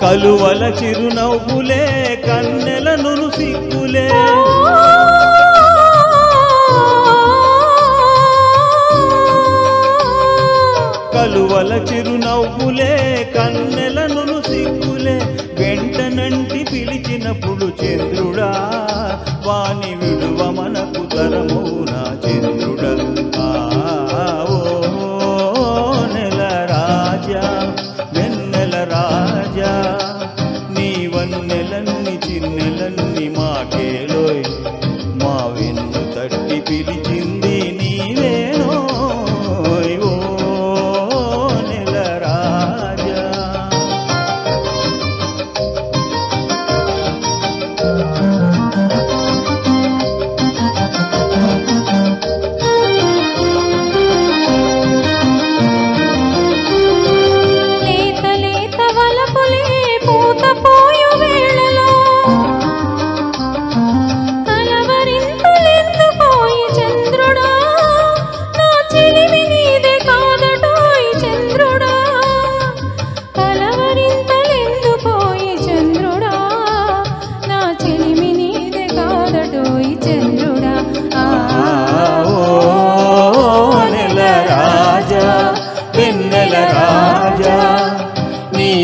కలువల చిరునవ్వులే కన్నెల నును సిగ్గులే కలువల చిరునవ్వులే కన్నెల నును సిగ్గులే వెంటనంటి పిలిచినప్పుడు చంద్రుడా వాని విడువ మనకు తరమౌనా చంద్రుడా ఓ నెల రాజా వెన్నెల రాజా నీ వన్నెలన్ని చిన్నెలన్ని మాకేలోయ్ మా వెన్ను తట్టి పిలిచింది నీవేనోయ్ ఓ నెల రాజా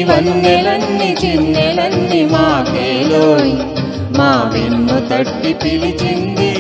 వన్నెలన్ని చిన్నెలన్ని మాకేలోయ్ మా వెన్ను తట్టి పిలిచింది